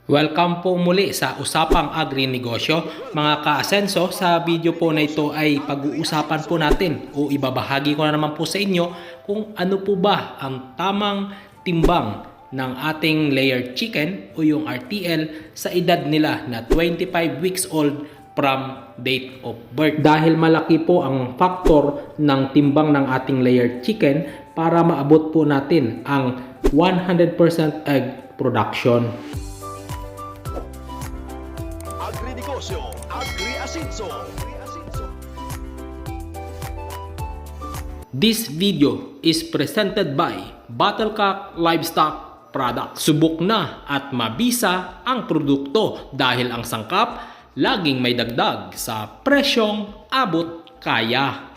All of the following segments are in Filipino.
Welcome po muli sa Usapang Agri-Negosyo. Mga ka-asenso, sa video po na ito ay pag-uusapan po natin o ibabahagi ko na naman po sa inyo kung ano po ba ang tamang timbang ng ating layered chicken o yung RTL sa edad nila na 25 weeks old from date of birth. Dahil malaki po ang faktor ng timbang ng ating layered chicken para maabot po natin ang 100% egg production. Agri-negosyo, Agri-asenso. This video is presented by Battlecock Livestock Products. Subok na at mabisa ang produkto dahil ang sangkap laging may dagdag sa presyong abot kaya.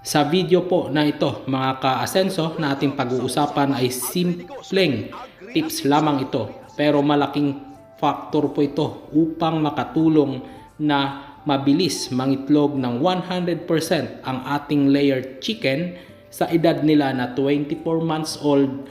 Sa video po na ito mga ka-asenso na ating pag-uusapan ay simpleng tips lamang ito pero malaking factor po ito upang makatulong na mabilis mangitlog ng 100% ang ating layered chicken sa edad nila na 24 months old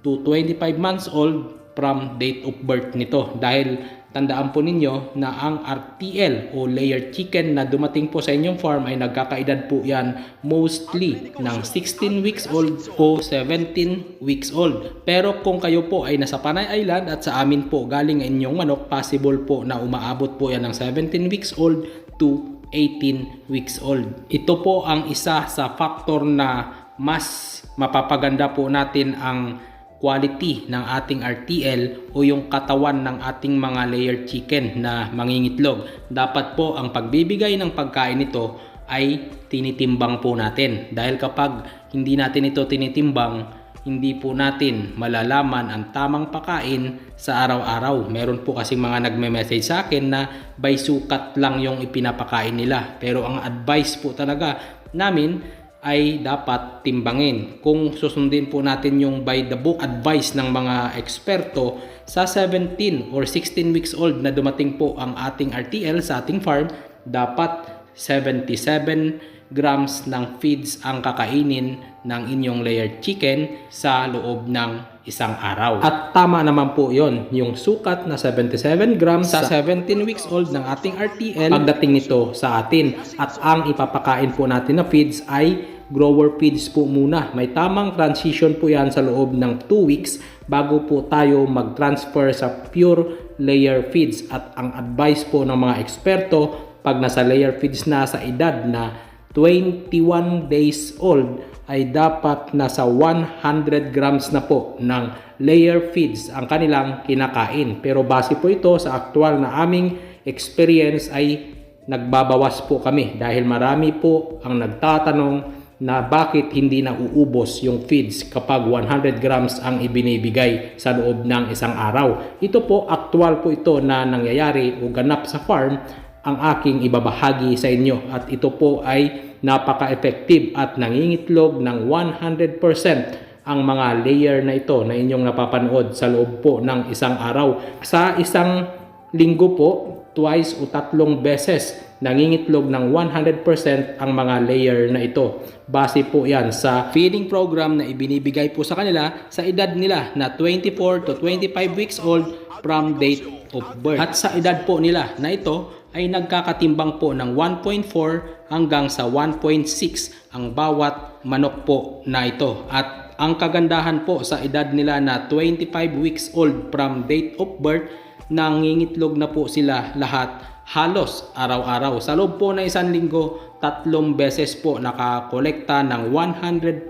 to 25 months old from date of birth nito. Dahil tandaan po ninyo na ang RTL o layered chicken na dumating po sa inyong farm ay nagkakaedad po yan mostly ng 16 weeks old o 17 weeks old. Pero kung kayo po ay nasa Panay Island at sa amin po galing ang inyong manok, possible po na umaabot po yan ng 17 weeks old to 18 weeks old. Ito po ang isa sa factor na mas mapapaganda po natin ang quality ng ating RTL o yung katawan ng ating mga layered chicken na mangingitlog. Dapat po ang pagbibigay ng pagkain nito ay tinitimbang po natin. Dahil kapag hindi natin ito tinitimbang, hindi po natin malalaman ang tamang pagkain sa araw-araw. Meron po kasing mga nagme-message sa akin na by sukat lang yung ipinapakain nila. Pero ang advice po talaga namin ay dapat timbangin. Kung susundin po natin yung by the book advice ng mga eksperto, sa 17 or 16 weeks old na dumating po ang ating RTL sa ating farm, dapat 77 grams ng feeds ang kakainin ng inyong layered chicken sa loob ng isang araw. At tama naman po yon, yung sukat na 77 grams sa 17 weeks old ng ating RTL pagdating nito sa atin. At ang ipapakain po natin na feeds ay grower feeds po muna. May tamang transition po yan sa loob ng 2 weeks bago po tayo mag-transfer sa pure layer feeds. At ang advice po ng mga eksperto, pag nasa layer feeds na sa edad na 21 days old, ay dapat nasa 100 grams na po ng layer feeds ang kanilang kinakain. Pero base po ito sa aktual na aming experience ay nagbabawas po kami dahil marami po ang nagtatanong na bakit hindi nauubos yung feeds kapag 100 grams ang ibinibigay sa loob ng isang araw. Ito po, aktual po ito na nangyayari o ganap sa farm ang aking ibabahagi sa inyo. At ito po ay napaka-effective at nangingitlog ng 100% ang mga layer na ito na inyong napapanood sa loob po ng isang araw. Sa isang linggo po, twice o 3 beses nangingitlog ng 100% ang mga layer na ito. Base po yan sa feeding program na ibinibigay po sa kanila sa edad nila na 24 to 25 weeks old from date of birth. At sa edad po nila na ito ay nagkakatimbang po ng 1.4 hanggang sa 1.6 ang bawat manok po na ito. At ang kagandahan po sa edad nila na 25 weeks old from date of birth, nangingitlog na po sila lahat halos araw-araw. Sa loob po na isang linggo, 3 beses po nakakolekta ng 100%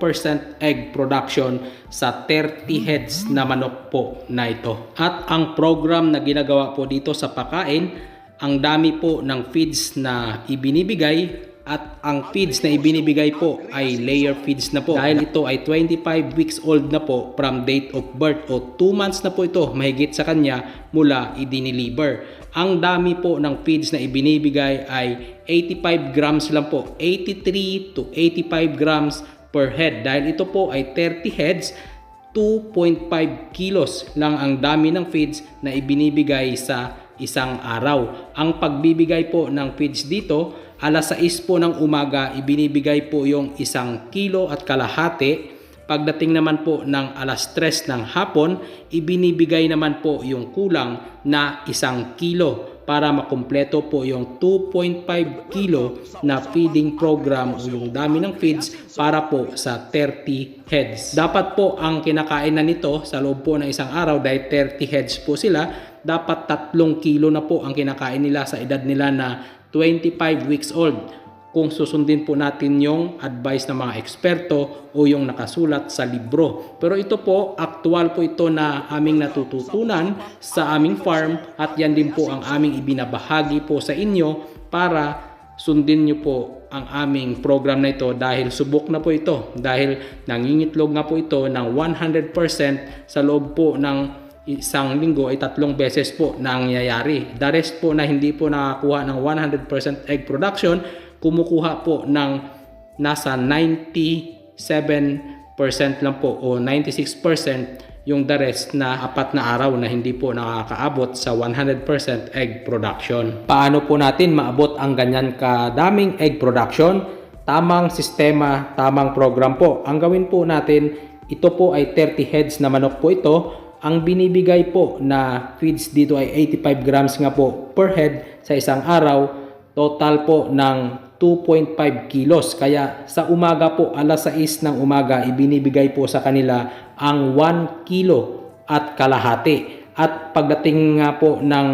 egg production sa 30 heads na manok po na ito. At ang program na ginagawa po dito sa pakain, ang dami po ng feeds na ibinibigay at ang feeds na ibinibigay po ay layer feeds na po. Dahil ito ay 25 weeks old na po from date of birth o 2 months na po ito mahigit sa kanya mula i-deliver. Ang dami po ng feeds na ibinibigay ay 85 grams lang po. 83 to 85 grams per head. Dahil ito po ay 30 heads, 2.5 kilos lang ang dami ng feeds na ibinibigay sa isang araw. Ang pagbibigay po ng feeds dito, alas 6 po ng umaga, ibinibigay po yung 1 kilo at kalahati Pagdating naman po ng alas 3 ng hapon, ibinibigay naman po yung kulang na 1 kilo para makumpleto po yung 2.5 kilo na feeding program o yung dami ng feeds para po sa 30 heads. Dapat po ang kinakain na nito sa loob po ng isang araw dahil 30 heads po sila, dapat 3 kilo na po ang kinakain nila sa edad nila na 25 weeks old. Kung susundin po natin yung advice ng mga eksperto o yung nakasulat sa libro. Pero ito po, aktual po ito na aming natututunan sa aming farm at yan din po ang aming ibinabahagi po sa inyo para sundin nyo po ang aming program na ito dahil subok na po ito. Dahil nangingitlog nga po ito ng 100% sa loob po ng isang linggo ay 3 beses po nangyayari. The rest po na hindi po nakakuha ng 100% egg production, kumukuha po ng nasa 97% lang po o 96% yung the rest na 4 na araw na hindi po nakakaabot sa 100% egg production. Paano po natin maabot ang ganyan kadaming egg production? Tamang sistema, tamang program po. Ang gawin po natin, ito po ay 30 heads na manok po ito. Ang binibigay po na feeds dito ay 85 grams nga po per head sa isang araw. Total po ng 2.5 kilos. Kaya sa umaga po, alas 6 ng umaga, ibinibigay po sa kanila ang 1 kilo at kalahati. At pagdating nga po ng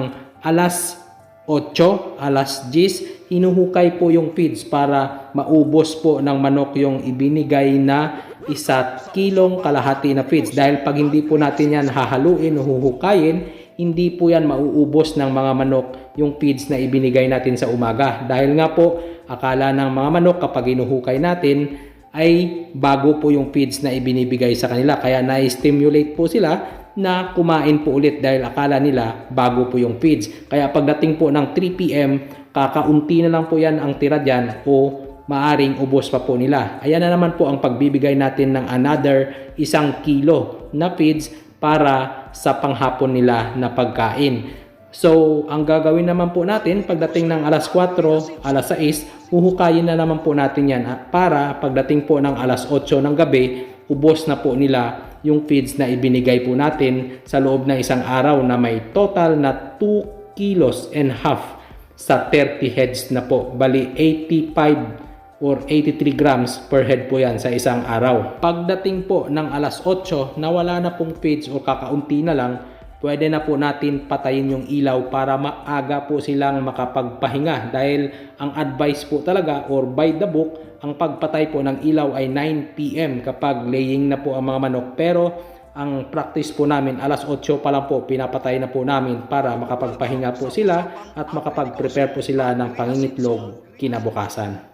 alas 8, alas 10, hinuhukay po yung feeds para maubos po ng manok yung ibinigay na 1 kilong kalahati na feeds. Dahil pag hindi po natin yan hahaluin o huhukayin, hindi po yan mauubos ng mga manok yung feeds na ibinigay natin sa umaga. Dahil nga po, akala ng mga manok kapag inuhukay natin ay bago po yung feeds na ibinibigay sa kanila. Kaya na-stimulate po sila na kumain po ulit dahil akala nila bago po yung feeds. Kaya pagdating po ng 3 p.m., kakaunti na lang po yan ang tira dyan o maaring ubos pa po nila. Ayan na naman po ang pagbibigay natin ng another 1 kilo na feeds para sa panghapon nila na pagkain. So, ang gagawin naman po natin pagdating ng alas 4, alas 6, huhukayin na naman po natin yan para pagdating po ng alas 8 ng gabi, ubos na po nila yung feeds na ibinigay po natin sa loob ng isang araw na may total na 2 kilos and half sa 30 heads na po. Bali, 85 or 83 grams per head po yan sa isang araw. Pagdating po ng alas 8 na wala na pong feeds o kakaunti na lang, pwede na po natin patayin yung ilaw para maaga po silang makapagpahinga. Dahil ang advice po talaga or by the book, ang pagpatay po ng ilaw ay 9 p.m. kapag laying na po ang mga manok. Pero ang practice po namin, alas 8 pa lang po, pinapatay na po namin para makapagpahinga po sila at makapag-prepare po sila ng pangingitlog kinabukasan.